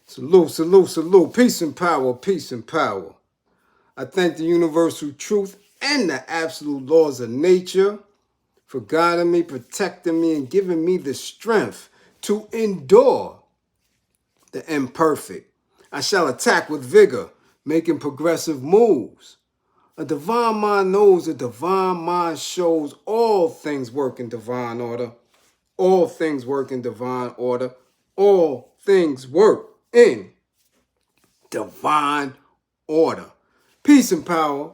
Salute, salute, salute. Peace and power, peace and power. I thank the universal truth and the absolute laws of nature for guiding me, protecting me, and giving me the strength to endure the imperfect. I shall attack with vigor, making progressive moves. A divine mind knows, a divine mind shows all things work in divine order. All things work in divine order. All things work in divine order. Peace and power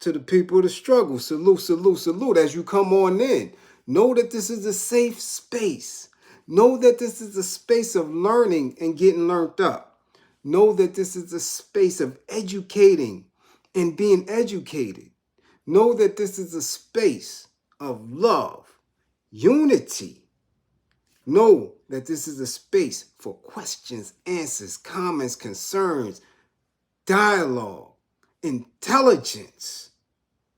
to the people of the struggle. Salute, salute, salute as you come on in. Know that this is a safe space. Know that this is a space of learning and getting learned up. Know that this is a space of educating and being educated. Know that this is a space of love, unity. Know that this is a space for questions, answers, comments, concerns, dialogue, intelligence,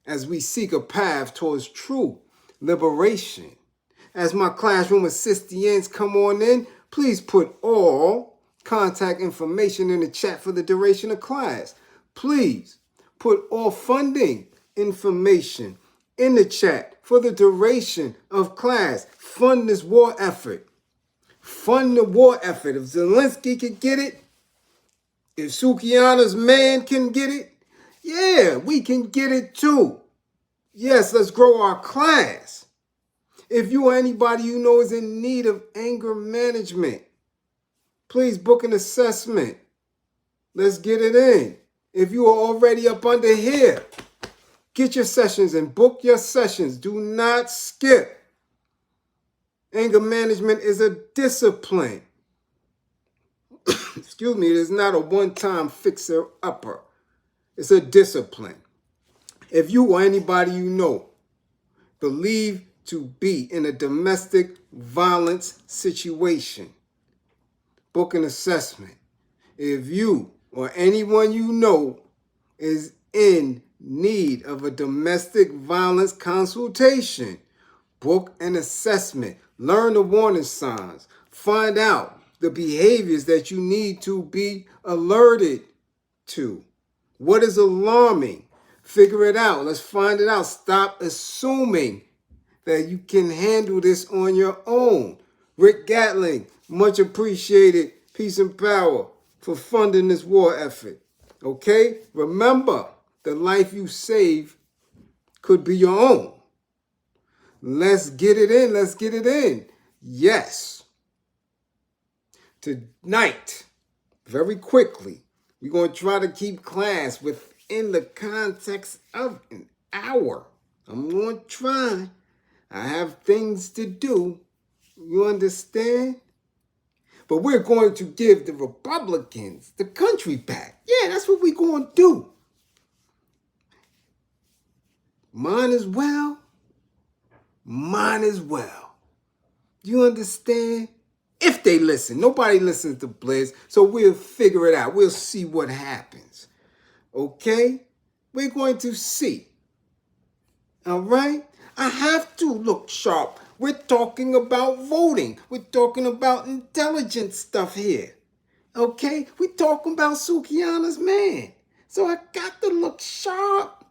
as we seek a path towards true liberation. As my classroom assistants come on in, please put all contact information in the chat for the duration of class. Please put all funding information in the chat for the duration of class. Fund this war effort. Fund the war effort. If Zelensky can get it, if Sukihana's man can get it, yeah, we can get it too. Yes, let's grow our class. If you or anybody you know is in need of anger management, please book an assessment. Let's get it in. If you are already up under here, get your sessions and book your sessions. Do not skip. Anger management is a discipline. Excuse me, it is not a one-time fixer-upper. It's a discipline. If you or anybody you know believe to be in a domestic violence situation, book an assessment. If you or anyone you know is in need of a domestic violence consultation, book an assessment. Learn the warning signs. Find out the behaviors that you need to be alerted to. What is alarming? Figure it out. Let's find it out. Stop assuming that you can handle this on your own. Rick Gatling, much appreciated. Peace and power for funding this war effort. Okay? Remember, the life you save could be your own. Let's get it in. Let's get it in. Yes. Tonight, very quickly, we're going to try to keep class within the context of an hour. I'm going to try. I have things to do. You understand? But we're going to give the Republicans the country back. Yeah, that's what we're going to do. Mine as well. Mine as well. You understand? If they listen. Nobody listens to Bliz, so we'll figure it out. We'll see what happens. Okay? We're going to see. All right? I have to look sharp. We're talking about voting. We're talking about intelligent stuff here. Okay? We're talking about Sukihana's man. So I got to look sharp.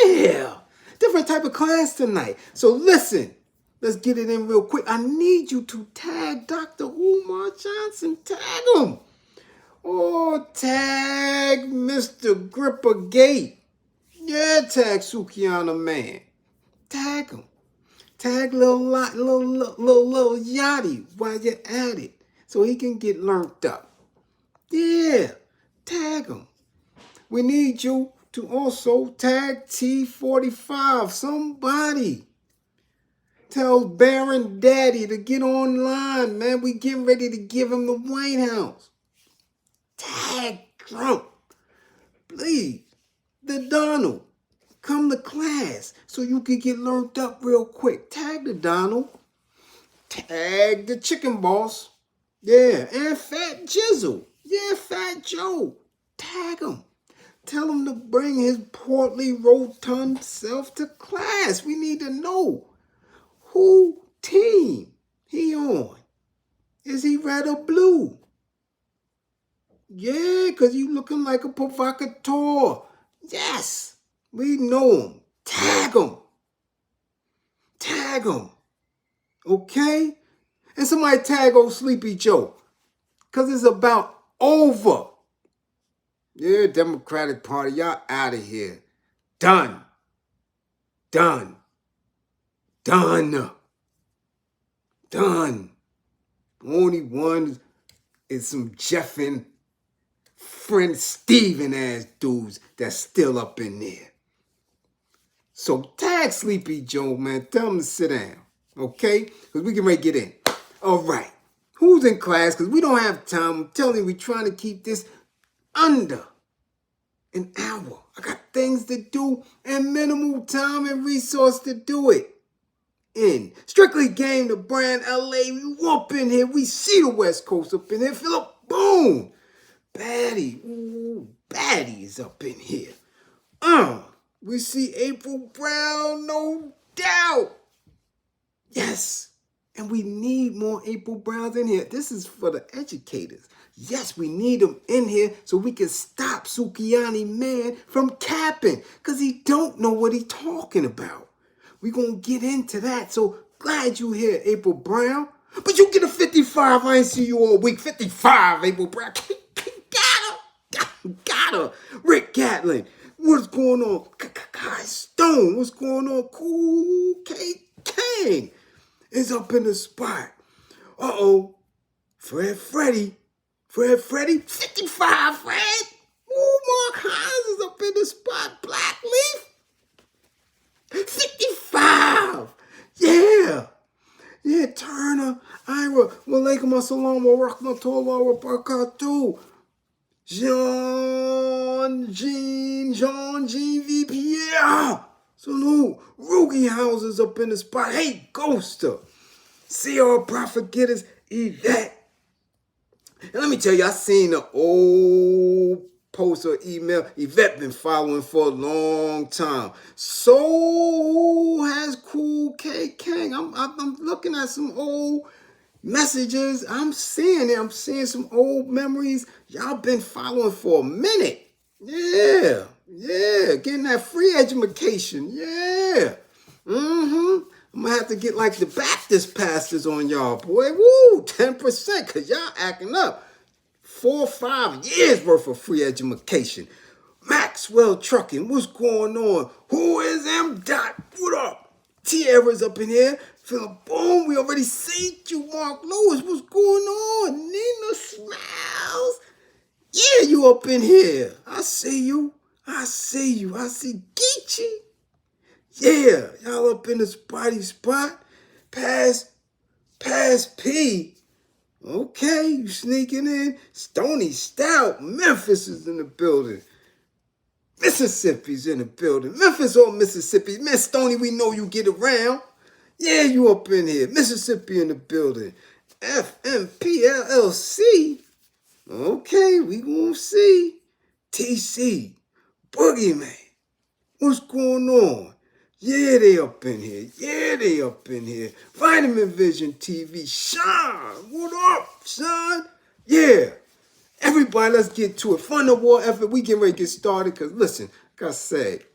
Yeah. Different type of class tonight. So listen. Let's get it in real quick. I need you to tag Dr. Umar Johnson. Tag him. Oh, tag Mr. Gripper Gate. Yeah, tag Sukihana man. Tag him. Tag little Yachty while you're at it, so he can get learned up. Yeah, tag him. We need you to also tag T45. Somebody. Tell Baron Daddy to get online, man. We getting ready to give him the White House. Tag Trump. Please. The Donald. Come to class so you can get learned up real quick. Tag the Donald. Tag the Chicken Boss. Yeah, and Fat Jizzle. Yeah, Fat Joe. Tag him. Tell him to bring his portly, rotund self to class. We need to know who team he on. Is he red or blue? Yeah, because you looking like a provocateur. Yes, we know him. Tag him. Tag him. Okay? And somebody tag old Sleepy Joe. Because it's about over. Yeah, Democratic Party, y'all out of here. Done. Done. Done. Done. Only one is some Jeffin' friend Steven ass dudes that's still up in there. So tag Sleepy Joe, man. Tell him to sit down. Okay? Because we can ready to get in. All right. Who's in class? Because we don't have time. I'm telling you, we're trying to keep this under an hour. I got things to do and minimal time and resource to do it. In Strictly Game, the brand LA, we up in here. We see the West Coast up in here. Feel up, boom. Baddie, ooh, Baddie is up in here. We see April Brown, no doubt. Yes, and we need more April Browns in here. This is for the educators. Yes, we need them in here so we can stop Sukihana man from capping because he don't know what he talking about. We going to get into that. So glad you here, April Brown. But you get a 55. I ain't see you all week. 55, April Brown. Got her. Rick Gatlin. What's going on? Kai Stone. What's going on? Cool K King is up in the spot. Uh-oh. Freddy. 55, Fred. Ooh, Mark Hines is up in the spot. Black Leaf. 55. Yeah. Yeah, Turner, Ira, Walaikum Assalam wa rahmatullahi wa barakatuh. Jean VP, yeah. Salute. Rugi Houses up in the spot. Hey, Ghoster. CR Prophet Getters, Yvette. And let me tell you, I seen the old post or email Yvette been following for a long time. So has Cool K King. I'm looking at some old messages. I'm seeing it. I'm seeing some old memories. Y'all been following for a minute. Yeah. Getting that free education. Yeah. I'm gonna have to get like the Baptist pastors on y'all, boy. Woo, 10%, because y'all acting up. 4 or 5 years worth of free education. Maxwell Trucking, what's going on? Who is M. Dot? What up? Tierra's up in here. Philip Boom, we already seen you. Mark Lewis, what's going on? Nina Smiles. Yeah, you up in here. I see you. I see Geechee. Yeah, y'all up in the spot. Pass P. Okay, you sneaking in. Stony Stout. Memphis is in the building. Mississippi's in the building. Memphis or Mississippi. Man, Stony, we know you get around. Yeah, you up in here. Mississippi in the building. FMPLLC. Okay, we gonna see. TC. Boogeyman. What's going on? Yeah, they up in here. Vitamin Vision TV. Sean, what up, Sean? Yeah. Everybody, let's get to it. Fun the war effort. We getting ready to get started. Because, listen, like I said,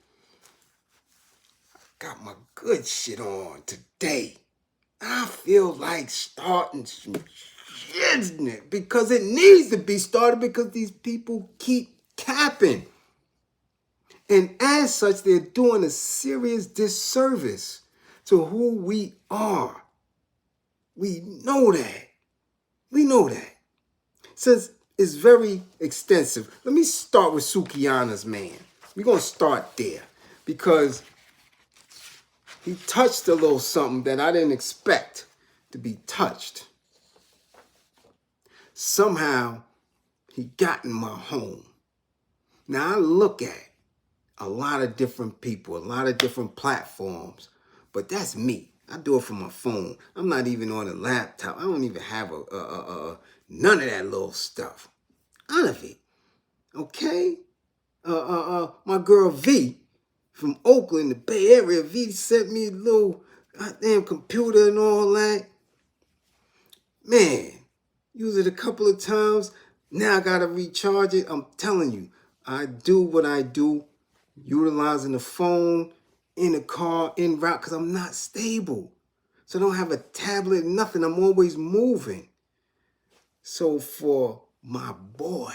I got my good shit on today. I feel like starting some shit in it. Because it needs to be started because these people keep capping. And as such, they're doing a serious disservice to who we are. We know that. Since it's very extensive, let me start with Sukihana's man. We're going to start there because he touched a little something that I didn't expect to be touched. Somehow, he got in my home. Now, I look at a lot of different people, a lot of different platforms, but that's me. I do it from my phone. I'm not even on a laptop. I don't even have none of that little stuff. None of it. Okay? My girl V from Oakland, the Bay Area, V sent me a little goddamn computer and all that. Man, used it a couple of times. Now I gotta recharge it. I'm telling you, I do what I do, utilizing the phone, in the car, en route, because I'm not stable. So I don't have a tablet, nothing. I'm always moving. So for my boy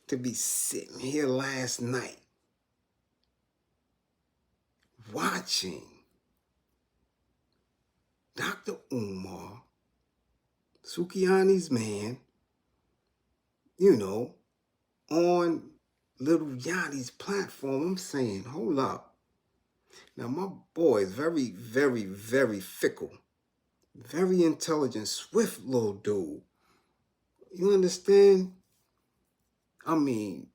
to be sitting here last night watching Dr. Umar, Sukihana's man, on little Yachty's platform, I'm saying, hold up. Now, my boy is very, very, very fickle, very intelligent, swift little dude. You understand? I mean,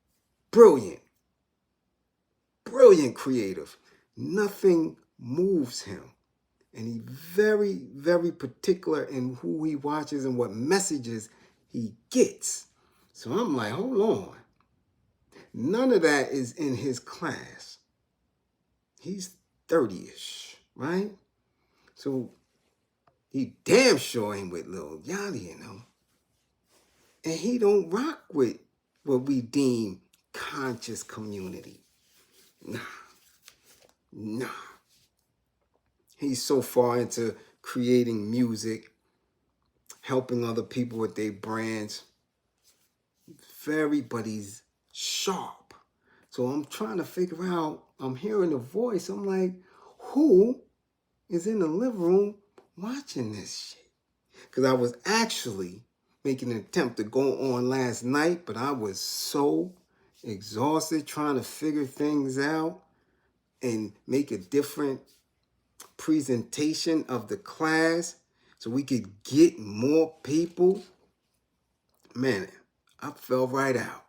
brilliant, brilliant creative. Nothing moves him. And he's very, very particular in who he watches and what messages he gets. So I'm like, hold on. None of that is in his class. He's 30-ish, right? So he damn sure ain't with Lil Yachty, And he don't rock with what we deem conscious community. Nah. He's so far into creating music, helping other people with their brands. But he's sharp. So I'm trying to figure out, I'm hearing a voice. I'm like, who is in the living room watching this shit? Because I was actually making an attempt to go on last night, but I was so exhausted trying to figure things out and make a different presentation of the class so we could get more people. Man, I fell right out.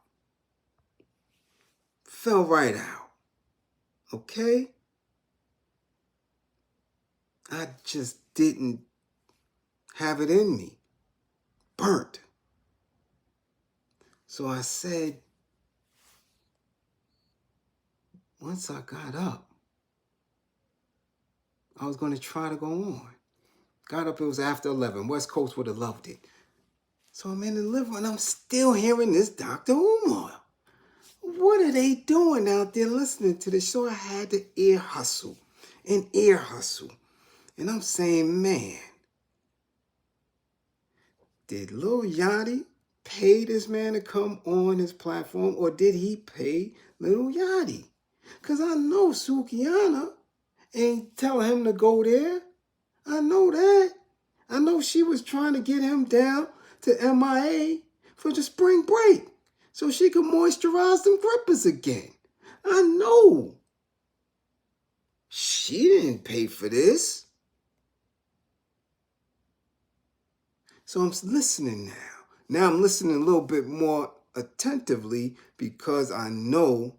Okay? I just didn't have it in me. Burnt. So I said, once I got up, I was going to try to go on. Got up, it was after 11. West Coast would have loved it. So I'm in the living room and I'm still hearing this Dr. Umar. What are they doing out there listening to this? So I had to ear hustle. And I'm saying, man, did Lil Yachty pay this man to come on his platform, or did he pay Lil Yachty? Because I know Sukihana ain't telling him to go there. I know that. I know she was trying to get him down to MIA for the spring break so she could moisturize them grippers again. I know. She didn't pay for this. So I'm listening now. Now I'm listening a little bit more attentively because I know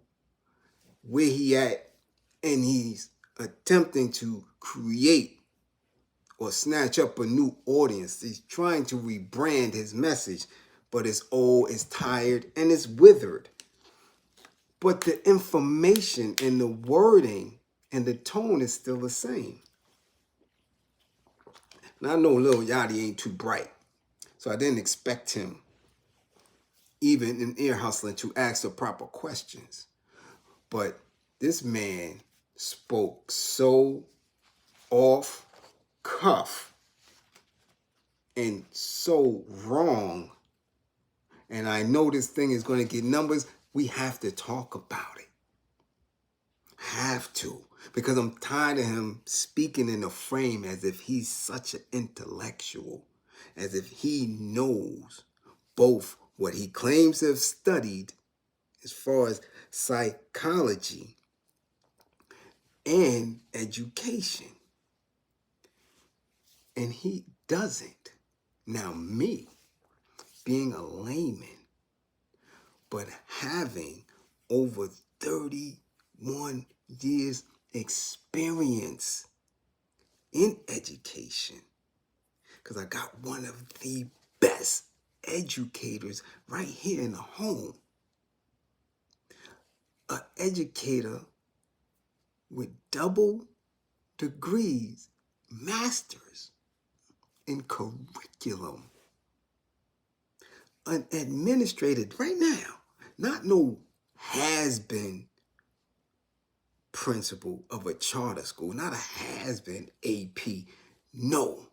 where he at, and he's attempting to create or snatch up a new audience. He's trying to rebrand his message, but it's old, it's tired, and it's withered. But the information and the wording and the tone is still the same. Now I know Lil Yachty ain't too bright, so I didn't expect him, even in ear hustling, to ask the proper questions. But this man spoke so off cuff and so wrong. And I know this thing is going to get numbers. We have to talk about it. Have to. Because I'm tired of him speaking in a frame as if he's such an intellectual, as if he knows both what he claims to have studied as far as psychology and education. And he doesn't. Now me, being a layman, but having over 31 years experience in education, because I got one of the best educators right here in the home. An educator with double degrees, masters in curriculum. administrated right now. Not no has-been principal of a charter school, not a has-been AP. No,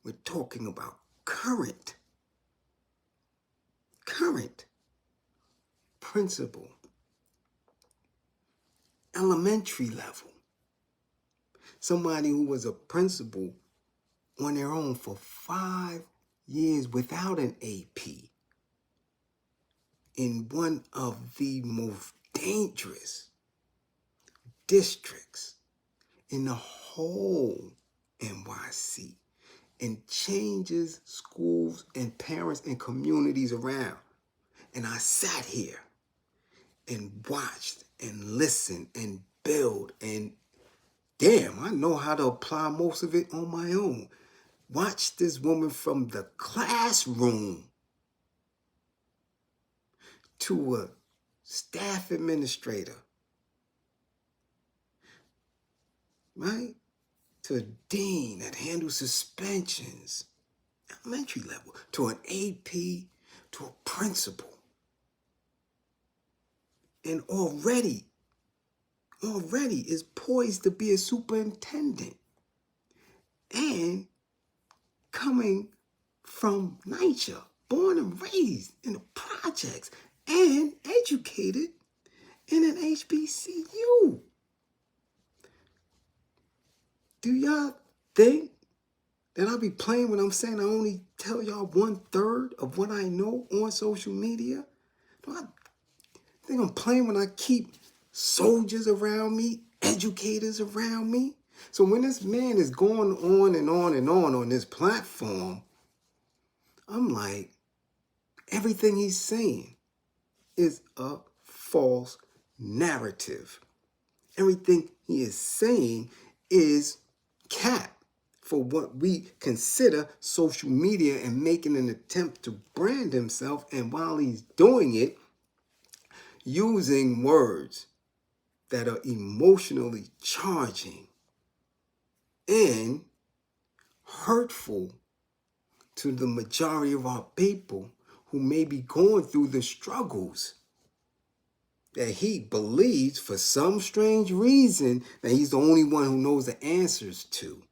we're talking about current principal, elementary level. Somebody who was a principal on their own for 5 years without an AP in one of the most dangerous districts in the whole NYC, and changes schools and parents and communities around. And I sat here and watched and listened and build, and damn, I know how to apply most of it on my own. Watch this woman from the classroom to a staff administrator, right? To a dean that handles suspensions, elementary level, to an AP, to a principal. And already is poised to be a superintendent. And coming from NYCHA, born and raised in the projects, and educated in an HBCU. Do y'all think that I'll be playing when I'm saying I only tell y'all 1/3 of what I know on social media? Do I think I'm playing when I keep soldiers around me, educators around me? So when this man is going on and on and on this platform, I'm like, everything he's saying is a false narrative. Everything he is saying is cap for what we consider social media, and making an attempt to brand himself. And while he's doing it, using words that are emotionally charging and hurtful to the majority of our people who may be going through the struggles that he believes, for some strange reason, that he's the only one who knows the answers to.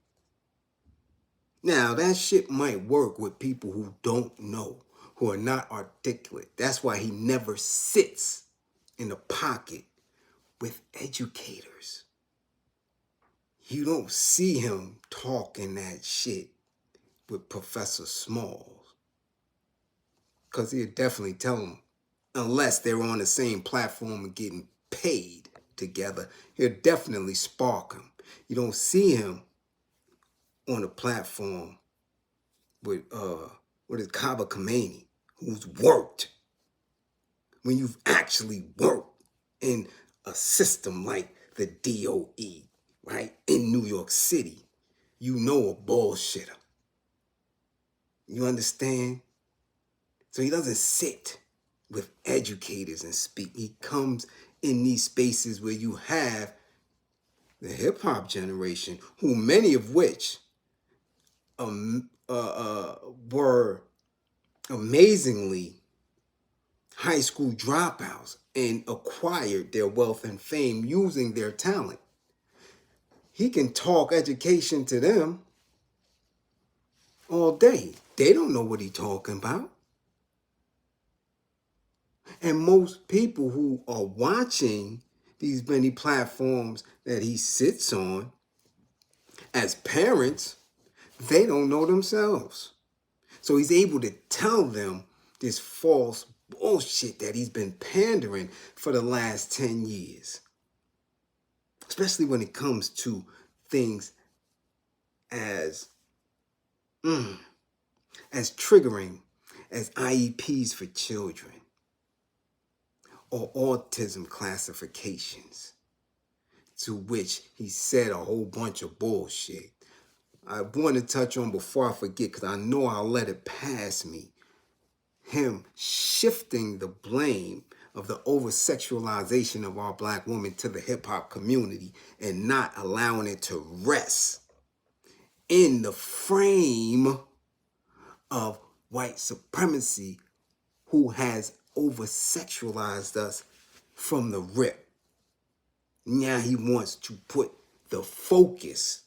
Now, that shit might work with people who don't know, who are not articulate. That's why he never sits in the pocket with educators. You don't see him talking that shit with Professor Smalls, because he'll definitely tell them, unless they're on the same platform and getting paid together, he'll definitely spark them. You don't see him on a platform with Kaba Kameni, who's worked. When you've actually worked in a system like the DOE, right, in New York City, you know a bullshitter. You understand? So he doesn't sit with educators and speak. He comes in these spaces where you have the hip-hop generation, who many of which were amazingly high school dropouts and acquired their wealth and fame using their talent. He can talk education to them all day. They don't know what he's talking about. And most people who are watching these many platforms that he sits on, as parents, they don't know themselves. So he's able to tell them this false bullshit that he's been pandering for the last 10 years. Especially when it comes to things as triggering as IEPs for children or autism classifications, to which he said a whole bunch of bullshit. I want to touch on, before I forget, because I know I'll let it pass me, him shifting the blame of the over-sexualization of our black women to the hip-hop community, and not allowing it to rest in the frame of white supremacy who has over-sexualized us from the rip. Now he wants to put the focus,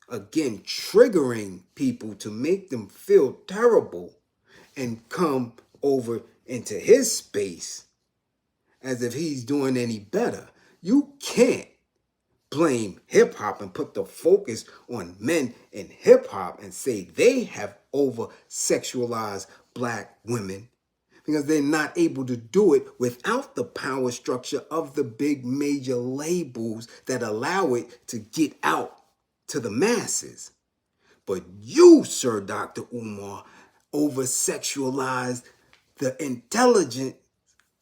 again, triggering people to make them feel terrible and come over into his space as if he's doing any better. You can't blame hip-hop and put the focus on men in hip-hop and say they have over-sexualized black women, because they're not able to do it without the power structure of the big major labels that allow it to get out to the masses. But you, Sir Dr. Umar, over-sexualized the intelligent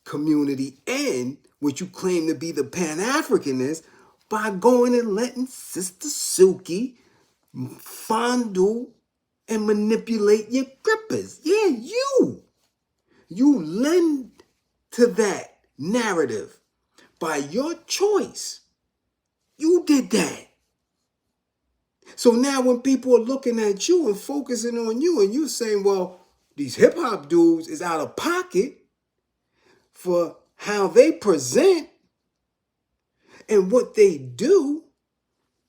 community and what you claim to be the Pan-Africanist by going and letting Sister Suki fondle and manipulate your grippers. Yeah, you. You lend to that narrative by your choice. You did that. So now when people are looking at you and focusing on you and you saying, well, these hip-hop dudes is out of pocket for how they present and what they do,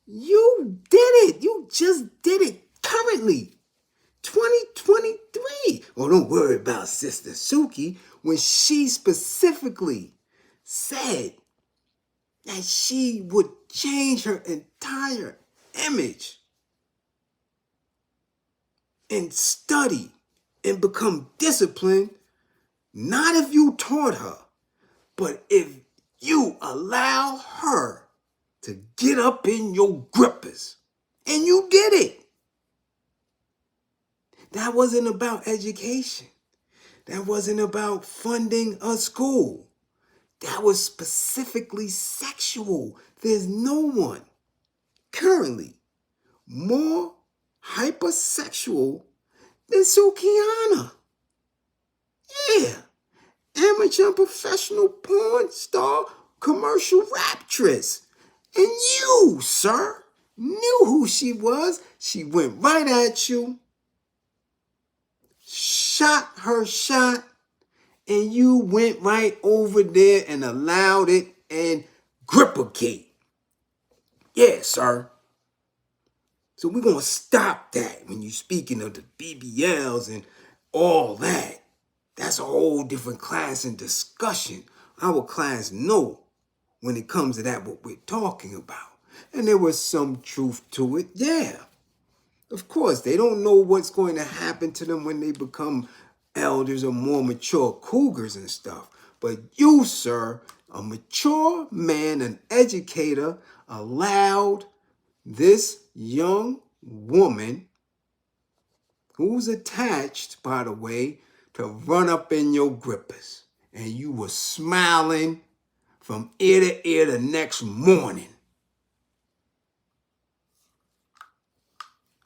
you did it. You just did it currently. 2023. Well, don't worry about Sister Suki when she specifically said that she would change her entire image and study and become disciplined, not if you taught her, but if you allow her to get up in your grippers. And you did it. That wasn't about education. That wasn't about funding a school. That was specifically sexual. There's no one currently more hypersexual than Sukihana. Yeah. Amateur and professional porn star, commercial raptress. And you, sir, knew who she was. She went right at you, shot her shot, and you went right over there and allowed it and grippergate. Yeah, sir. So we're going to stop that when you're speaking of the BBLs and all that. That's a whole different class and discussion. Our class know when it comes to that what we're talking about. And there was some truth to it, yeah. Of course, they don't know what's going to happen to them when they become elders or more mature cougars and stuff. But you, sir, a mature man, an educator, allowed this young woman, who's attached, by the way, to run up in your grippers. And you were smiling from ear to ear the next morning.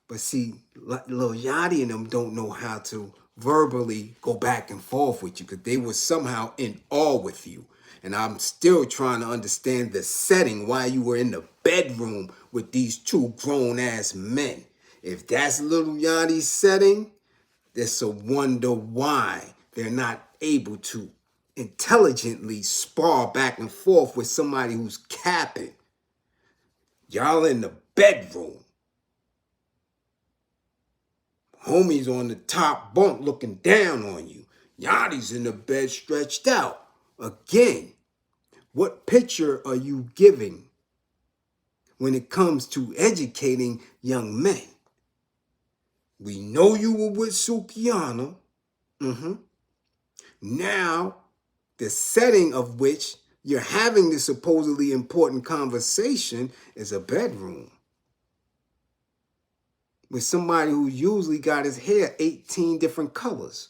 But see, little Yachty and them don't know how to verbally go back and forth with you because they were somehow in awe with you. And I'm still trying to understand the setting, why you were in the bedroom with these two grown-ass men. If that's little Yachty's setting, there's a wonder why they're not able to intelligently spar back and forth with somebody who's capping. Y'all in the bedroom. Homie's on the top bunk looking down on you. Yachty's in the bed stretched out. Again, what picture are you giving when it comes to educating young men? We know you were with Sukihana. Now, the setting of which you're having this supposedly important conversation is a bedroom with somebody who usually got his hair 18 different colors.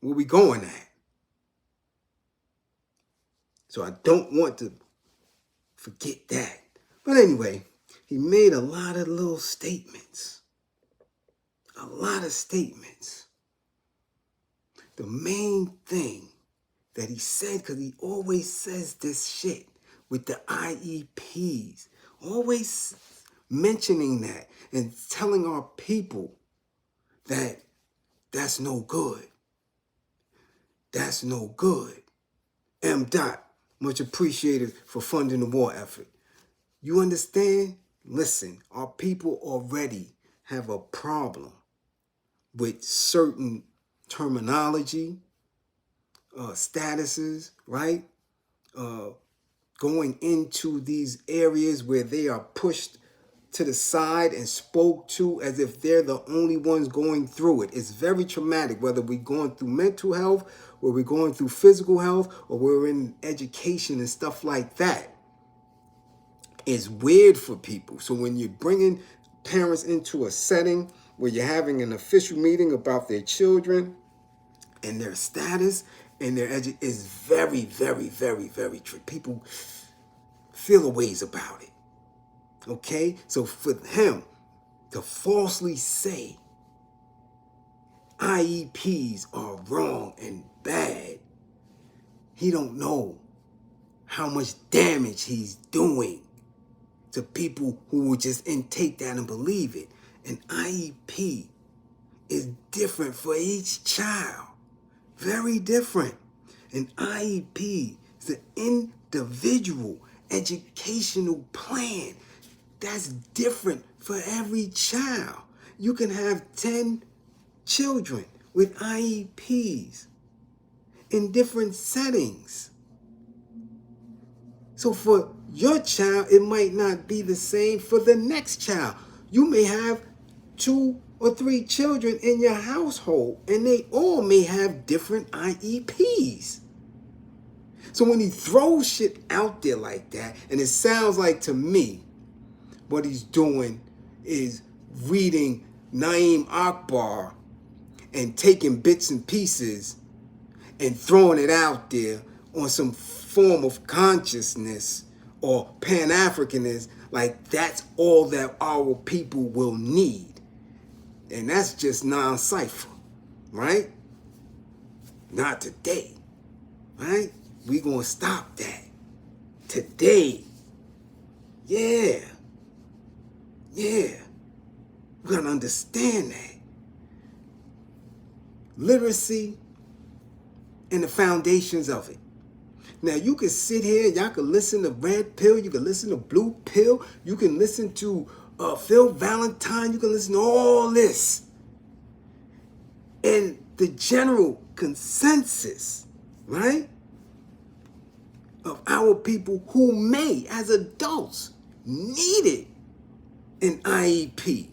Where we going at? So I don't want to forget that. But anyway, he made a lot of little statements. A lot of statements. The main thing that he said, because he always says this shit with the IEPs, always mentioning that. and telling our people that that's no good. That's no good. M. Dot, much appreciated for funding the war effort. You understand? Listen, our people already have a problem with certain terminology, statuses, right? Going into these areas where they are pushed to the side and spoke to as if they're the only ones going through it. It's very traumatic, whether we're going through mental health, or we're going through physical health, or we're in education and stuff like that. It's weird for people. So when you're bringing parents into a setting where you're having an official meeting about their children and their status and their education, is very, very, very, very true. People feel a ways about it. Okay? So for him to falsely say IEPs are wrong and bad, he don't know how much damage he's doing to people who will just intake that and believe it. An IEP is different for each child. Very different. An IEP is an individual educational plan that's different for every child. You can have 10 children with IEPs in different settings. So for your child, it might not be the same for the next child. You may have 2 or 3 children in your household, and they all may have different IEPs. So when he throws shit out there like that, and it sounds like to me, what he's doing is reading Naeem Akbar and taking bits and pieces and throwing it out there on some form of consciousness or Pan-Africanism, like that's all that our people will need. And that's just non-cipher, right? Not today, right? We gonna stop that today. Yeah. We gotta understand that. Literacy and the foundations of it. Now, you can sit here, y'all can listen to Red Pill, you can listen to Blue Pill, you can listen to Phil Valentine, you can listen to all this. And the general consensus, right, of our people who may, as adults, needed an IEP,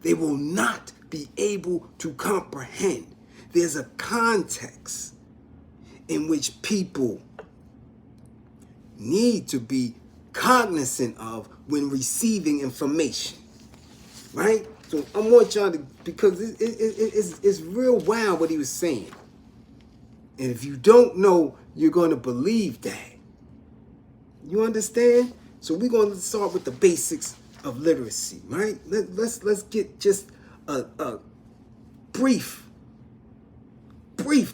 they will not be able to comprehend. There's a context in which people need to be cognizant of when receiving information, right? So I want y'all to, because it's real wild what he was saying. And if you don't know, you're going to believe that. You understand? So we're going to start with the basics of literacy, right? Let's get just a brief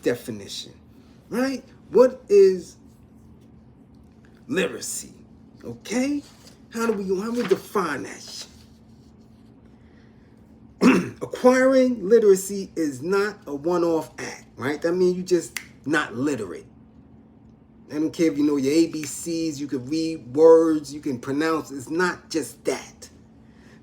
definition, right? What is literacy? Okay? How do we define that shit? Acquiring literacy is not a one-off act, right? That means you just not literate. I don't care if you know your ABCs, you can read words, you can pronounce. It's not just that.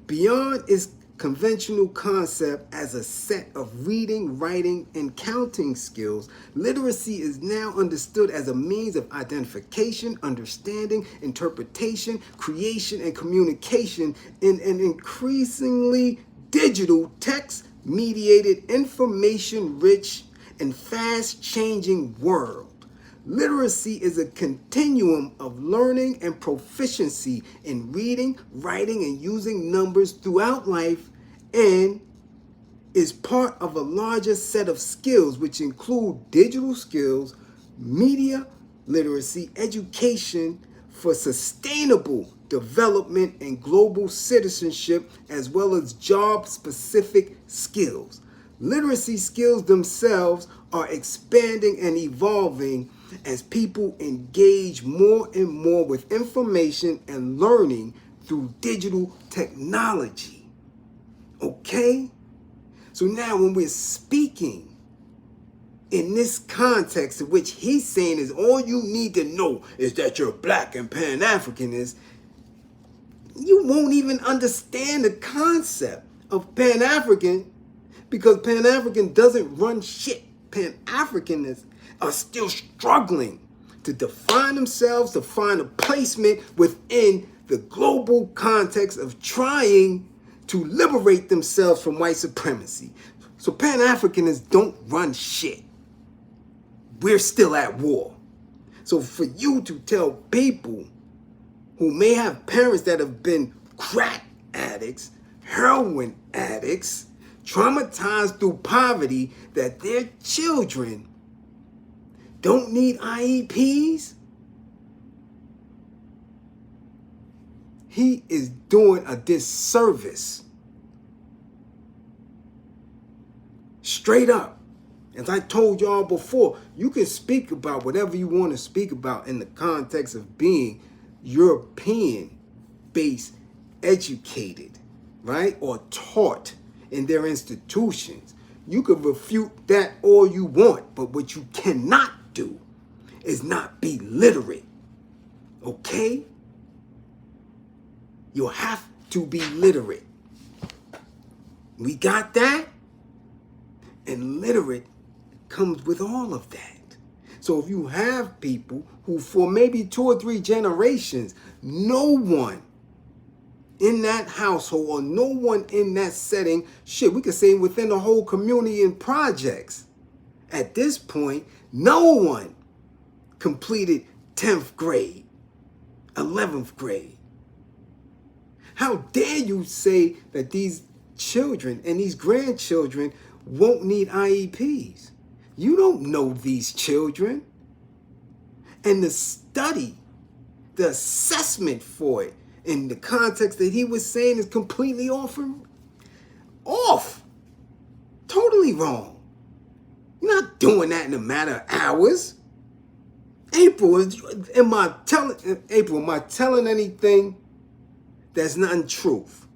Beyond its conventional concept as a set of reading, writing, and counting skills, literacy is now understood as a means of identification, understanding, interpretation, creation, and communication in an increasingly digital, text-mediated, information-rich, and fast-changing world. Literacy is a continuum of learning and proficiency in reading, writing, and using numbers throughout life, and is part of a larger set of skills which include digital skills, media literacy, education for sustainable development and global citizenship, as well as job-specific skills. Literacy skills themselves are expanding and evolving as people engage more and more with information and learning through digital technology. Okay? So now when we're speaking in this context in which he's saying is all you need to know is that you're black and Pan-Africanist, you won't even understand the concept of Pan-African because Pan-African doesn't run shit. Pan-Africanists are still struggling to define themselves, to find a placement within the global context of trying to liberate themselves from white supremacy. So Pan-Africanists don't run shit. We're still at war. So for you to tell people who may have parents that have been crack addicts, heroin addicts, traumatized through poverty, that their children don't need IEPs, he is doing a disservice. Straight up. As I told y'all before, you can speak about whatever you want to speak about in the context of being European-based, educated, right? Or taught in their institutions. You can refute that all you want, but what you cannot do is not be literate. Okay? You'll have to be literate. We got that? And literate comes with all of that. So if you have people who for maybe 2 or 3 generations, no one in that household or no one in that setting, shit, we could say within the whole community and projects, at this point, no one completed 10th grade, 11th grade. How dare you say that these children and these grandchildren won't need IEPs? You don't know these children. And the study, the assessment for it, in the context that he was saying is completely off. Totally wrong. You're not doing that in a matter of hours. April, am I telling anything that's not truth?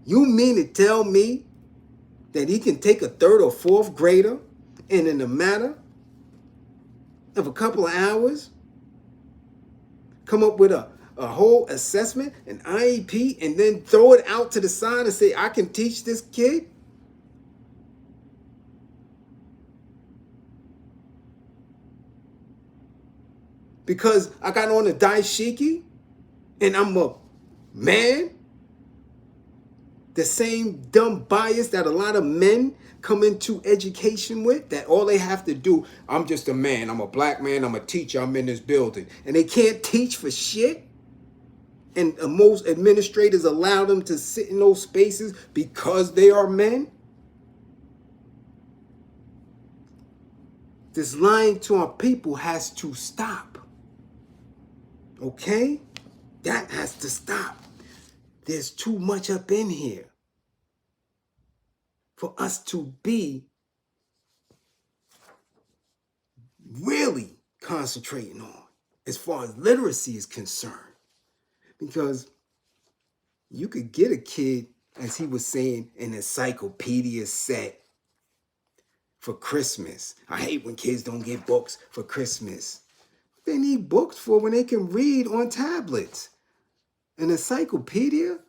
You mean to tell me that he can take a 3rd or 4th grader and in a matter of a couple of hours come up with a whole assessment, an IEP, and then throw it out to the side and say, I can teach this kid? Because I got on a daishiki and I'm a man? The same dumb bias that a lot of men come into education with, that all they have to do, I'm just a man, I'm a black man, I'm a teacher, I'm in this building. And they can't teach for shit? And most administrators allow them to sit in those spaces because they are men? This lying to our people has to stop. Okay? That has to stop. There's too much up in here for us to be really concentrating on as far as literacy is concerned. Because you could get a kid, as he was saying, an encyclopedia set for Christmas. I hate when kids don't get books for Christmas. They need books for when they can read on tablets. An encyclopedia?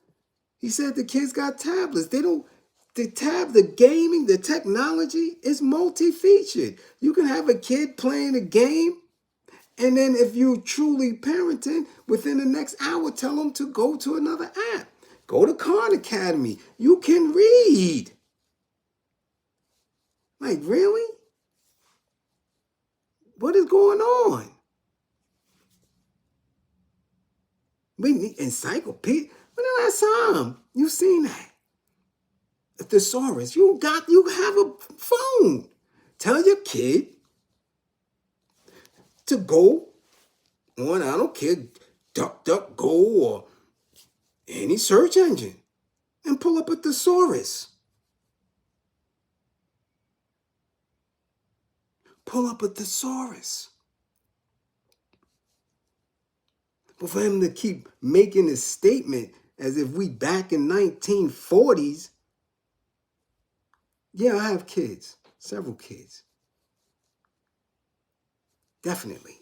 He said the kids got tablets. The gaming, the technology is multi-featured. You can have a kid playing a game, and then if you're truly parenting, within the next hour, tell them to go to another app. Go to Khan Academy. You can read. Like, really? What is going on? We need encyclopedia. When the last time you seen that? A thesaurus. You have a phone. Tell your kid to go on, I don't care, DuckDuckGo or any search engine and pull up a thesaurus. Pull up a thesaurus. But for him to keep making this statement as if we back in 1940s, Yeah, I have kids, several kids. Definitely.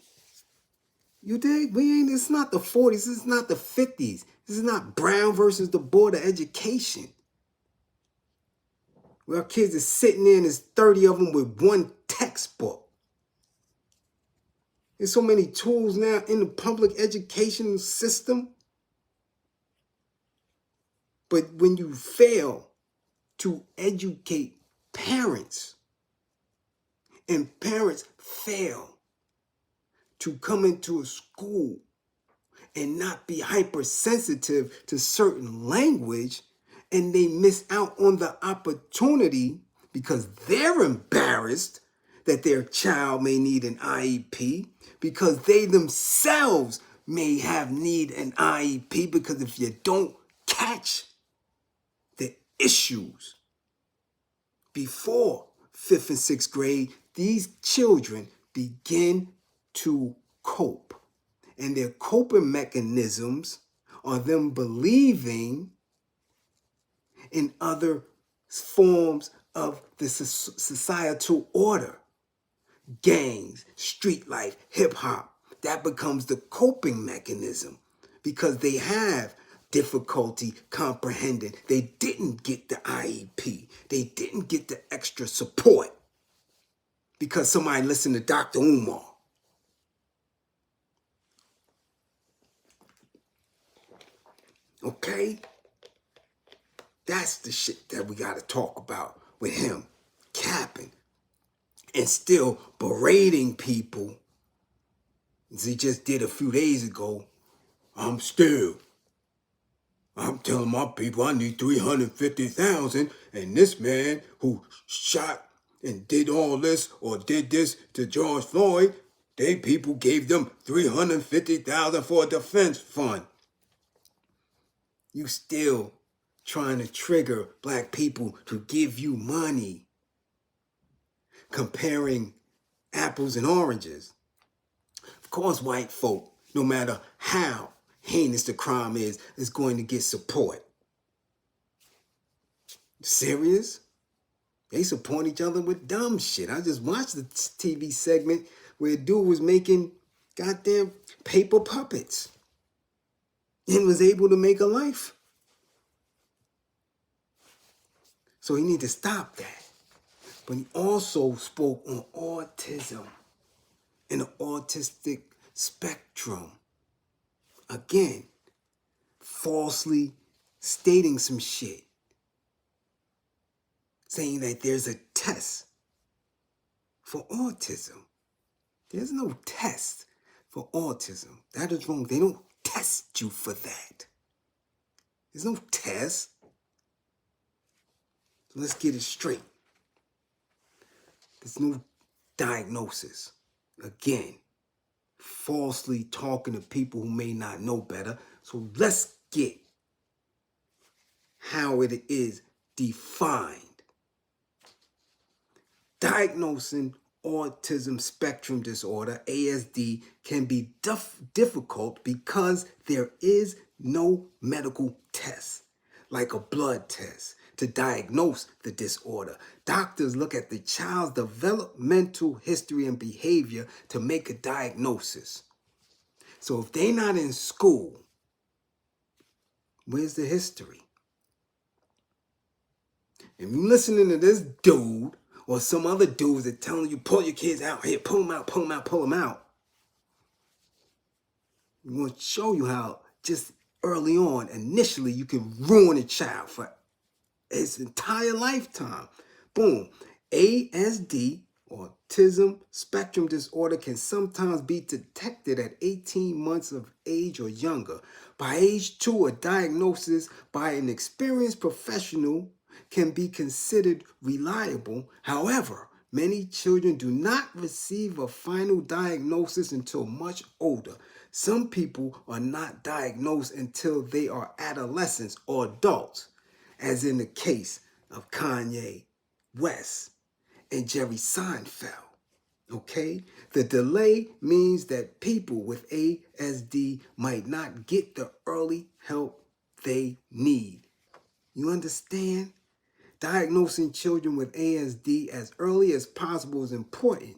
You dig? It's not the 40s, it's not the 50s. This is not Brown versus the Board of Education. Where our kids are sitting there and there's 30 of them with one textbook. There's so many tools now in the public education system. But when you fail to educate parents, and parents fail to come into a school and not be hypersensitive to certain language, and they miss out on the opportunity because they're embarrassed that their child may need an IEP, because they themselves may have need an IEP, because if you don't catch the issues before 5th and 6th grade, these children begin to cope. And their coping mechanisms are them believing in other forms of the societal order. Gangs, street life, hip hop. That becomes the coping mechanism because they have difficulty comprehending. They didn't get the IEP. They didn't get the extra support because somebody listened to Dr. Umar. Okay? That's the shit that we got to talk about with him. Capping and still berating people, as he just did a few days ago. I'm telling my people I need 350,000, and this man who shot and did all this or did this to George Floyd, they people gave them 350,000 for a defense fund. You still trying to trigger black people to give you money, comparing apples and oranges. Of course, white folk, no matter how heinous the crime is going to get support. Serious? They support each other with dumb shit. I just watched the TV segment where a dude was making goddamn paper puppets and was able to make a life. So he need to stop that. But he also spoke on autism and the autistic spectrum. Again, falsely stating some shit. Saying that there's a test for autism. There's no test for autism. That is wrong. They don't test you for that. There's no test. So let's get it straight. There's no diagnosis. Again, falsely talking to people who may not know better. So let's get how it is defined. Diagnosing autism spectrum disorder, ASD, can be difficult because there is no medical test, like a blood test, to diagnose the disorder. Doctors look at the child's developmental history and behavior to make a diagnosis. So if they're not in school, where's the history? If you're listening to this dude or some other dudes that telling you, pull your kids out, here, pull them out, pull them out, pull them out, we're going to show you how just early on, initially, you can ruin a child for his entire lifetime. Boom. ASD, autism spectrum disorder, can sometimes be detected at 18 months of age or younger. By age 2, a diagnosis by an experienced professional can be considered reliable. However, many children do not receive a final diagnosis until much older. Some people are not diagnosed until they are adolescents or adults, as in the case of Kanye West and Jerry Seinfeld. Okay? The delay means that people with ASD might not get the early help they need. You understand? Diagnosing children with ASD as early as possible is important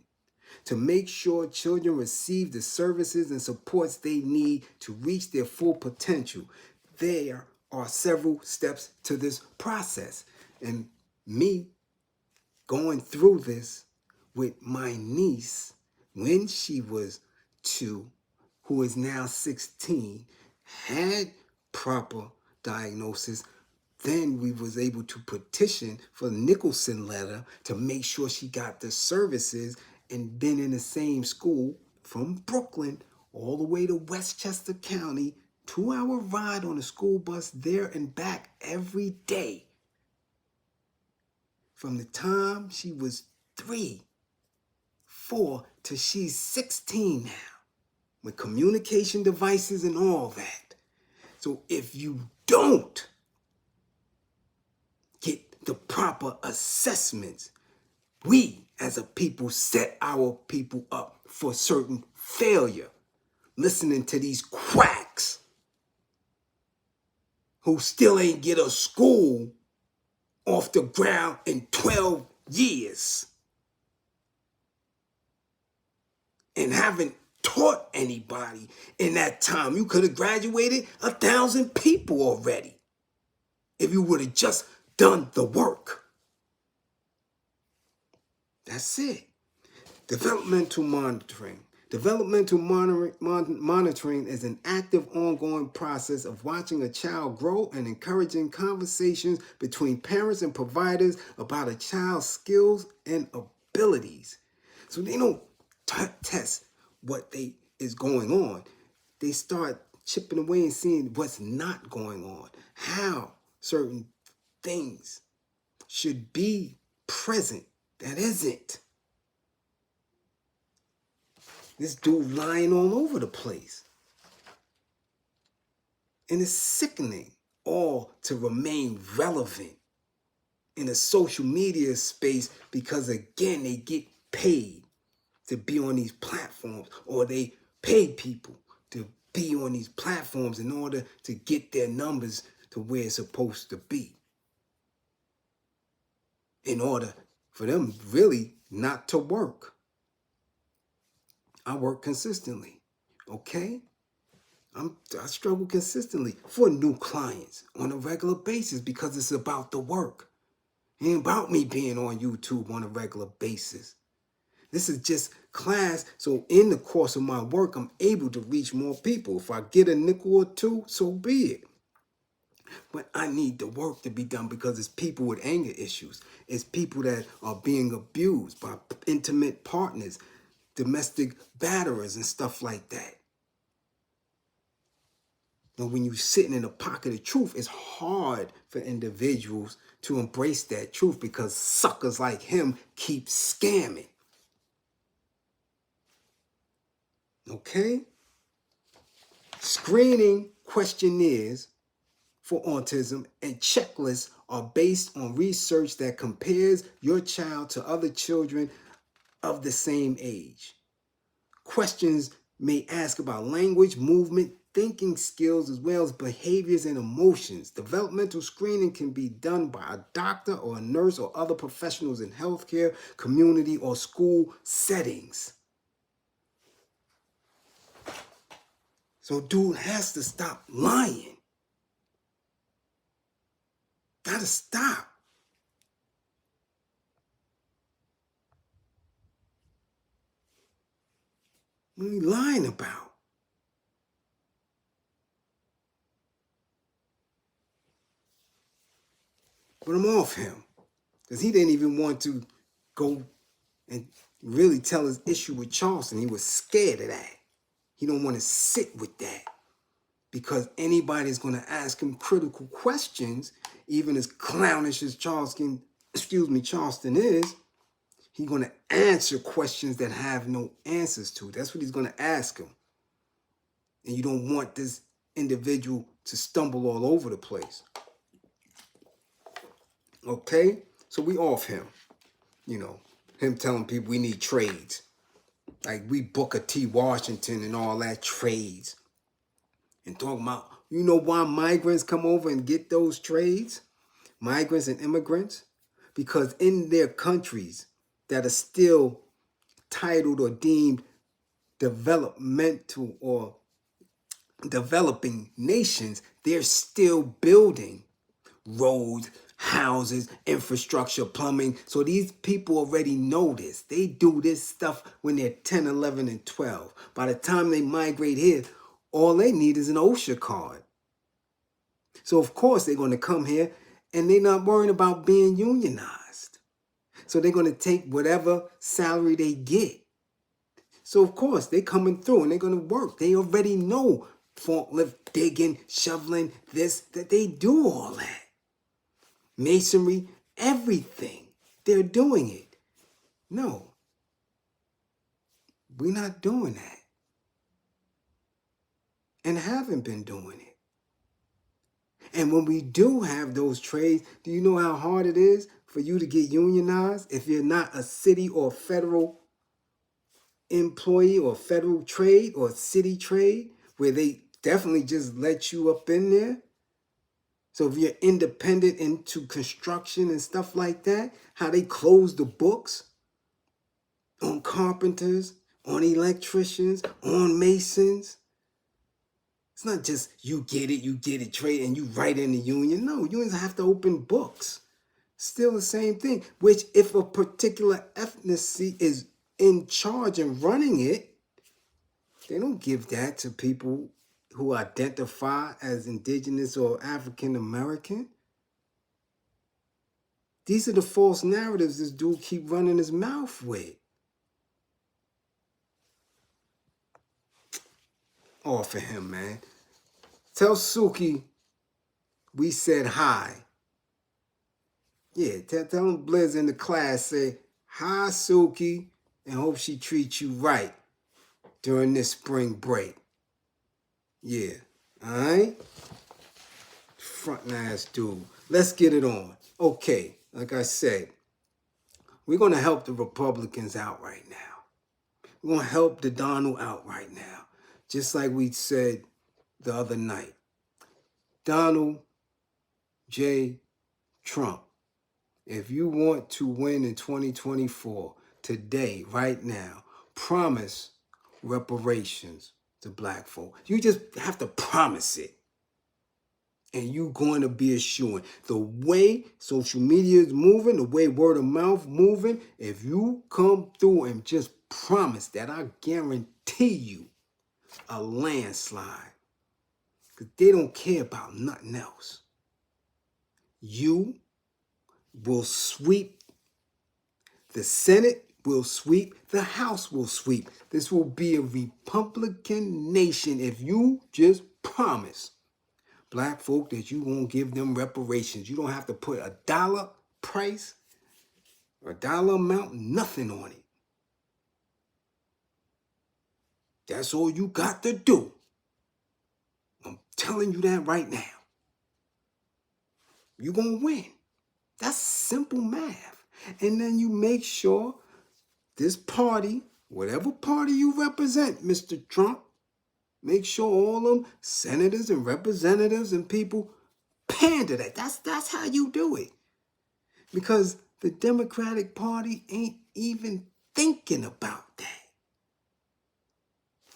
to make sure children receive the services and supports they need to reach their full potential. There are several steps to this process. And me going through this with my niece when she was 2, who is now 16, had proper diagnosis. Then we was able to petition for the Nicholson letter to make sure she got the services, and been in the same school from Brooklyn all the way to Westchester County, 2-hour ride on a school bus there and back every day. From the time she was 3, 4 till she's 16 now, with communication devices and all that. So if you don't get the proper assessments, we as a people set our people up for certain failure. Listening to these quacks who still ain't get a school off the ground in 12 years and haven't taught anybody in that time. You could have graduated 1,000 people already if you would have just done the work. That's it. Developmental monitoring. Developmental monitoring is an active, ongoing process of watching a child grow and encouraging conversations between parents and providers about a child's skills and abilities. So they don't test what is going on. They start chipping away and seeing what's not going on, how certain things should be present that isn't. This dude lying all over the place. And it's sickening, all to remain relevant in a social media space because, again, they get paid to be on these platforms, or they pay people to be on these platforms in order to get their numbers to where it's supposed to be. In order for them really not to work. I work consistently, okay? I struggle consistently for new clients on a regular basis because it's about the work. It ain't about me being on YouTube on a regular basis. This is just class, so in the course of my work, I'm able to reach more people. If I get a nickel or two, so be it. But I need the work to be done because it's people with anger issues. It's people that are being abused by intimate partners, domestic batterers and stuff like that. And when you're sitting in a pocket of truth, it's hard for individuals to embrace that truth because suckers like him keep scamming. Okay? Screening questionnaires for autism and checklists are based on research that compares your child to other children of the same age. Questions may ask about language, movement, thinking skills, as well as behaviors and emotions. Developmental screening can be done by a doctor or a nurse or other professionals in healthcare, community, or school settings. So dude has to stop lying. Gotta stop. What are you lying about? But I'm off him. Because he didn't even want to go and really tell his issue with Charleston. He was scared of that. He don't want to sit with that. Because anybody's going to ask him critical questions, even as clownish as Charleston is, he's going to answer questions that have no answers to. That's what he's going to ask him. And you don't want this individual to stumble all over the place. Okay? So we off him. You know, him telling people we need trades. Like we Booker T. Washington and all that trades. And talking about, you know why migrants come over and get those trades? Migrants and immigrants? because in their countries that are still titled or deemed developmental or developing nations, they're still building roads, houses, infrastructure, plumbing. So these people already know this. They do this stuff when they're 10, 11, and 12. By the time they migrate here, all they need is an OSHA card. So of course they're going to come here and they're not worrying about being unionized. So they're going to take whatever salary they get. So of course they're coming through and they're going to work. They already know forklift, digging, shoveling, this, that they do all that. Masonry, everything. They're doing it. No, we're not doing that. And haven't been doing it. And when we do have those trades, do you know how hard it is for you to get unionized if you're not a city or federal employee or federal trade or city trade, where they definitely just let you up in there? So if you're independent into construction and stuff like that, how they close the books on carpenters, on electricians, on masons. It's not just you get it, trade, and you write in the union. No, unions have to open books. Still the same thing, which if a particular ethnicity is in charge and running it, they don't give that to people who identify as indigenous or African American. These are the false narratives this dude keep running his mouth with. All for him, man. Tell Suki we said hi. Yeah, tell him Bliz in the class, say, hi, Suki, and hope she treats you right during this spring break. Yeah, all right? Front ass dude. Let's get it on. Okay, like I said, we're going to help the Republicans out right now. We're going to help the Donald out right now. Just like we said the other night. Donald J. Trump, if you want to win in 2024, today, right now, promise reparations to black folk. You just have to promise it. And you're going to be assured. The way social media is moving, the way word of mouth moving, if you come through and just promise that, I guarantee you a landslide. Because they don't care about nothing else. You will sweep. The Senate will sweep. The House will sweep. This will be a Republican nation if you just promise black folk that you won't give them reparations. You don't have to put a dollar price or dollar amount, nothing on it. That's all you got to do. I'm telling you that right now. You're going to win. That's simple math. And then you make sure this party, whatever party you represent, Mr. Trump, make sure all them senators and representatives and people pander that. That's how you do it. Because the Democratic Party ain't even thinking about that.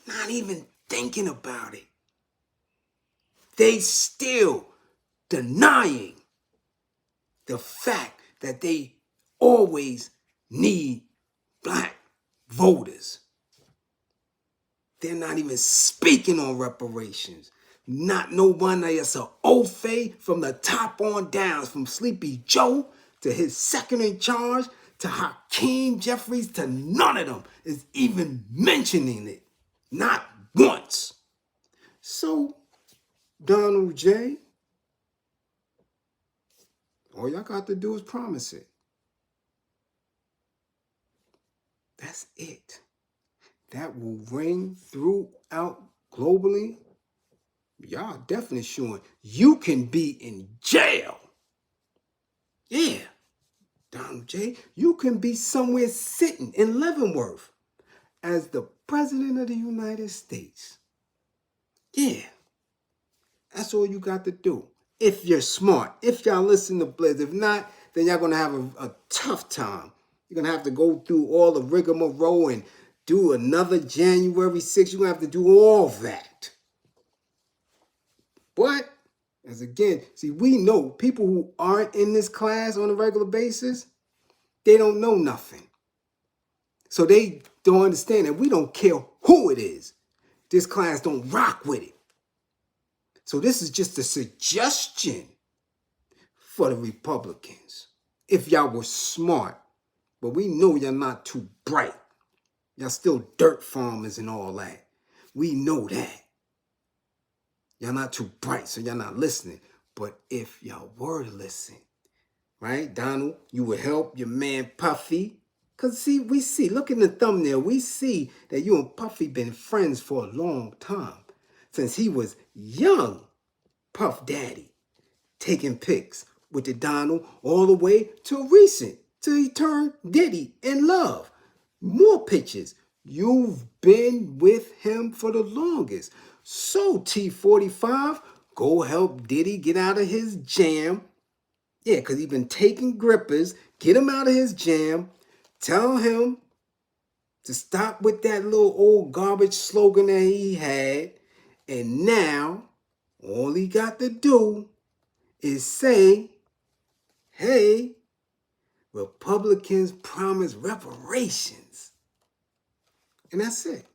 Not even thinking about it. They still denying the fact that they always need black voters. They're not even speaking on reparations. Not no one that's an oaf from the top on down, from Sleepy Joe to his second in charge to Hakeem Jeffries, to none of them is even mentioning it. Not once. So, Donald J., all y'all got to do is promise it. That's it. That will ring throughout globally. Y'all definitely showing you can be in jail. Yeah. Donald J., you can be somewhere sitting in Leavenworth as the President of the United States. Yeah. That's all you got to do. If you're smart. If y'all listen to Bliz. If not, then y'all going to have a tough time. You're going to have to go through all the rigmarole and do another January 6th. You're going to have to do all that. But, as again, see, we know people who aren't in this class on a regular basis, they don't know nothing. So they don't understand that we don't care who it is. This class don't rock with it. So this is just a suggestion for the Republicans. If y'all were smart, but we know y'all not too bright. Y'all still dirt farmers and all that. We know that. Y'all not too bright, so y'all not listening. But if y'all were to listen, right, Donald, you would help your man Puffy. Because, see, we see, look in the thumbnail, we see that you and Puffy been friends for a long time. Since he was young, Puff Daddy, taking pics with the Donald all the way to recent, till he turned Diddy in love. More pictures. You've been with him for the longest. So, T45, go help Diddy get out of his jam. Yeah, because he's been taking grippers. Get him out of his jam. Tell him to stop with that little old garbage slogan that he had. And now, all he got to do is say, hey, Republicans promise reparations. And that's it.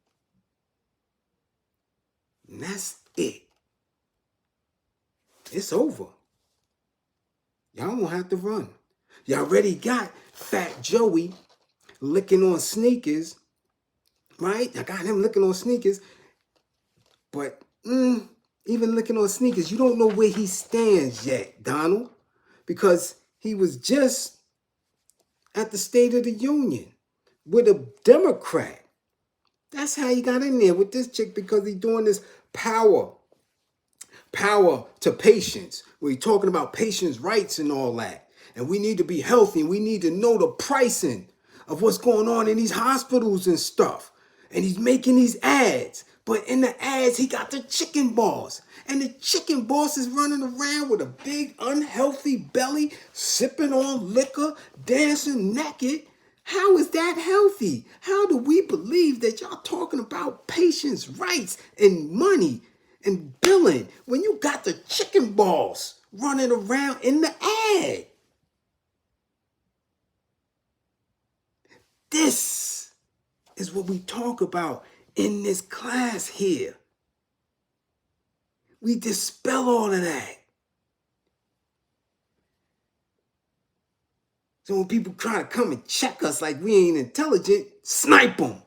And that's it. It's over. Y'all won't have to run. Y'all already got Fat Joey licking on sneakers, right? I got him licking on sneakers. But even licking on sneakers, you don't know where he stands yet, Donald. Because he was just at the State of the Union with a Democrat. That's how he got in there with this chick, because he's doing this power to patients. We're talking about patients' rights and all that. And we need to be healthy, and we need to know the pricing of what's going on in these hospitals and stuff. And he's making these ads. But in the ads, he got the chicken boss. And the chicken boss is running around with a big, unhealthy belly, sipping on liquor, dancing naked. How is that healthy? How do we believe that y'all talking about patients' rights and money and billing when you got the chicken boss running around in the ad? This is what we talk about in this class here. We dispel all of that. So when people try to come and check us like we ain't intelligent, snipe them.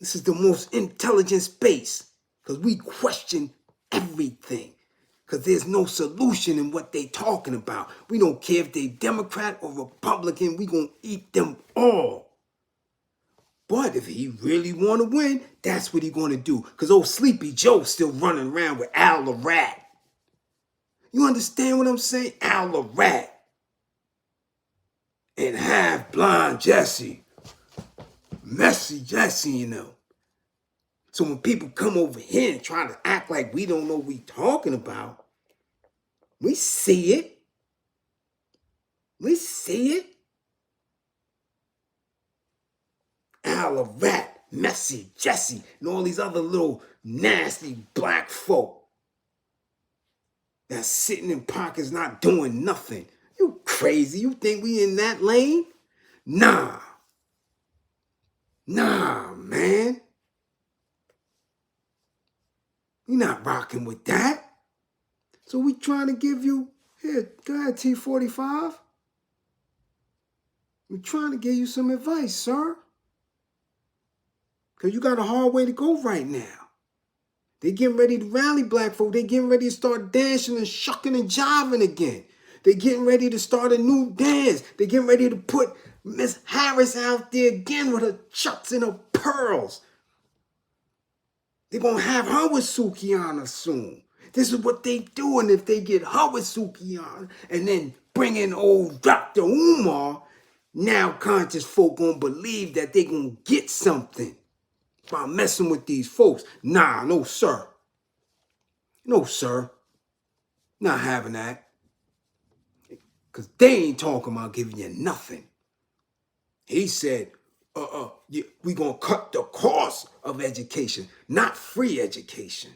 This is the most intelligent space, because we question everything. Because there's no solution in what they talking about. We don't care if they Democrat or Republican. We gonna eat them all. But if he really want to win, that's what he going to do. Because old Sleepy Joe's still running around with Al the Rat. You understand what I'm saying? Al the Rat. And half blind Jesse. Messy Jesse, you know. So when people come over here and try to act like we don't know what we talking about, we see it. We see it. Al the Rat, Messy Jesse, and all these other little nasty black folk that's sitting in pockets not doing nothing. You crazy? You think we in that lane? Nah. Nah, man. We not rocking with that. So we trying to give you, here, go ahead, T45. We're trying to give you some advice, sir. Because you got a hard way to go right now. They getting ready to rally black folk. They getting ready to start dancing and shucking and jiving again. They getting ready to start a new dance. They getting ready to put Miss Harris out there again with her chucks and her pearls. They're going to have her with Sukihana soon. This is what they doing if they get her with Sukihana and then bring in old Dr. Umar. Now conscious folk going to believe that they going to get something by messing with these folks. Nah, no, sir. No, sir. Not having that. Because they ain't talking about giving you nothing. He said, we going to cut the cost of education, not free education.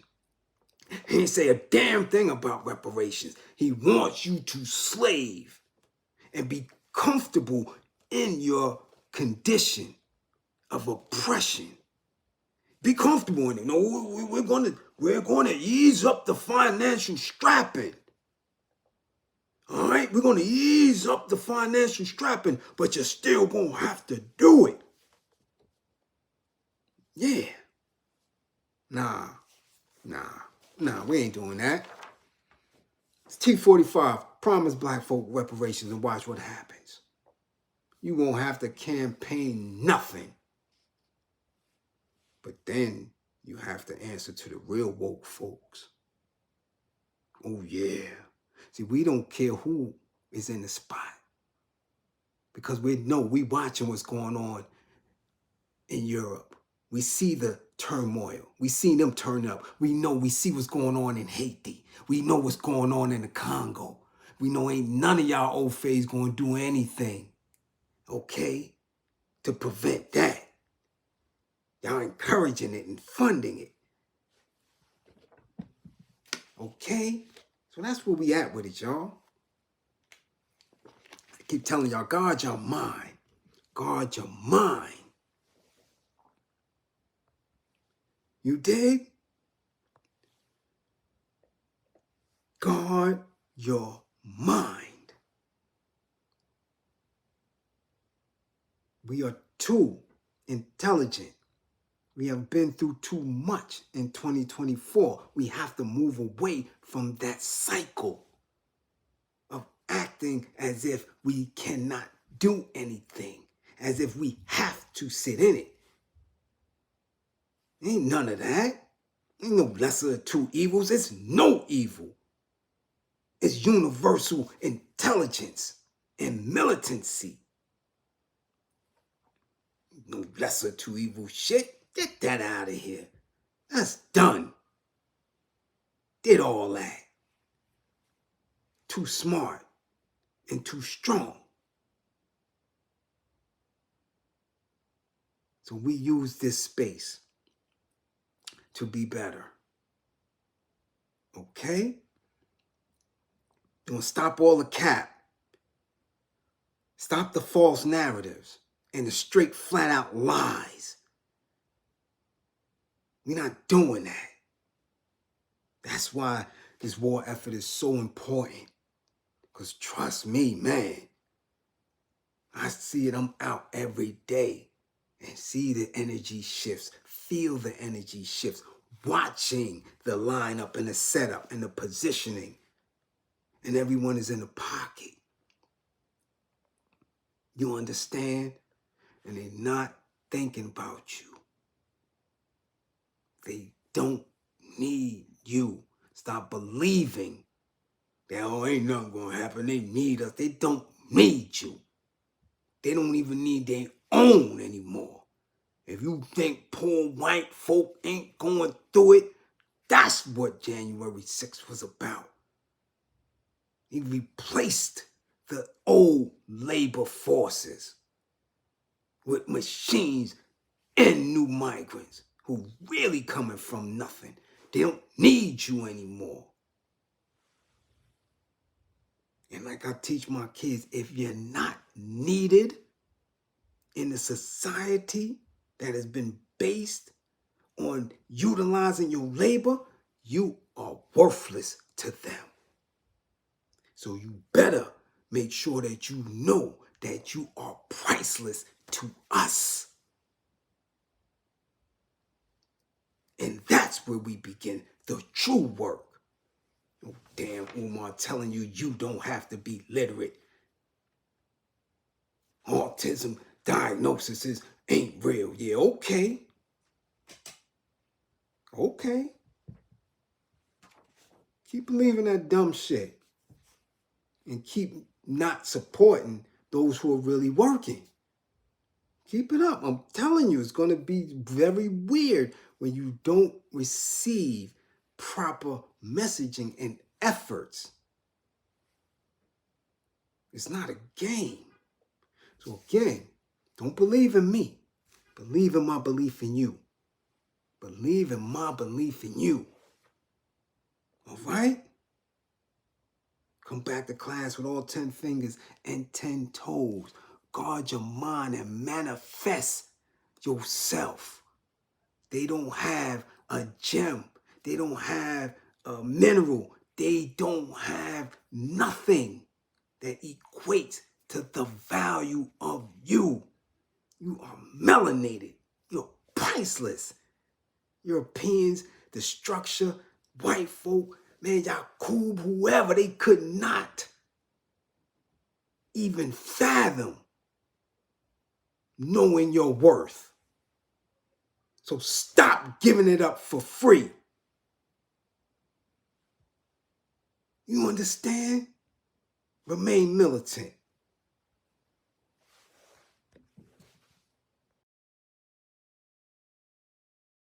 He didn't say a damn thing about reparations. He wants you to slave and be comfortable in your condition of oppression. Be comfortable in it. No, we're gonna ease up the financial strapping. All right, we're gonna ease up the financial strapping, but you're still gonna have to do it. Yeah. Nah, we ain't doing that. It's T45. Promise black folk reparations and watch what happens. You won't have to campaign nothing. But then you have to answer to the real woke folks. Oh, yeah. See, we don't care who is in the spot. Because we watching what's going on in Europe. We see the turmoil. We see them turn up. We see what's going on in Haiti. We know what's going on in the Congo. We know ain't none of y'all old fays going to do anything, okay, to prevent that. Y'all encouraging it and funding it. Okay? So that's where we at with it, y'all. I keep telling y'all, guard your mind. Guard your mind. You dig? Guard your mind. We are too intelligent. We have been through too much in 2024. We have to move away from that cycle of acting as if we cannot do anything, as if we have to sit in it. Ain't none of that. Ain't no lesser of two evils. It's no evil. It's universal intelligence and militancy. No lesser of two evil shit. Get that out of here. That's done. Did all that. Too smart and too strong. So we use this space to be better. Okay? Gonna stop all the cap. Stop the false narratives and the straight flat out lies. We're not doing that. That's why this war effort is so important. Because trust me, man, I see it. I'm out every day and see the energy shifts, feel the energy shifts, watching the lineup and the setup and the positioning. And everyone is in the pocket. You understand? And they're not thinking about you. They don't need you. Stop believing that, oh, ain't nothing gonna happen. They need us. They don't need you. They don't even need their own anymore. If you think poor white folk ain't going through it, that's what January 6th was about. He replaced the old labor forces with machines and new migrants who really coming from nothing. They don't need you anymore. And like I teach my kids, if you're not needed in a society that has been based on utilizing your labor, you are worthless to them. So you better make sure that you know that you are priceless to us. And that's where we begin the true work. Oh, damn, Umar telling you you don't have to be literate. Autism diagnoses ain't real. Yeah, okay. Okay. Keep believing that dumb shit. And keep not supporting those who are really working. Keep it up. I'm telling you, it's going to be very weird when you don't receive proper messaging and efforts. It's not a game. So again, don't believe in me. Believe in my belief in you. Believe in my belief in you. All right? Come back to class with all 10 fingers and 10 toes. Guard your mind and manifest yourself. They don't have a gem. They don't have a mineral. They don't have nothing that equates to the value of you. You are melanated. You're priceless. Europeans, the structure, white folk, man, Yakub, whoever, they could not even fathom knowing your worth. So stop giving it up for free. You understand? Remain militant.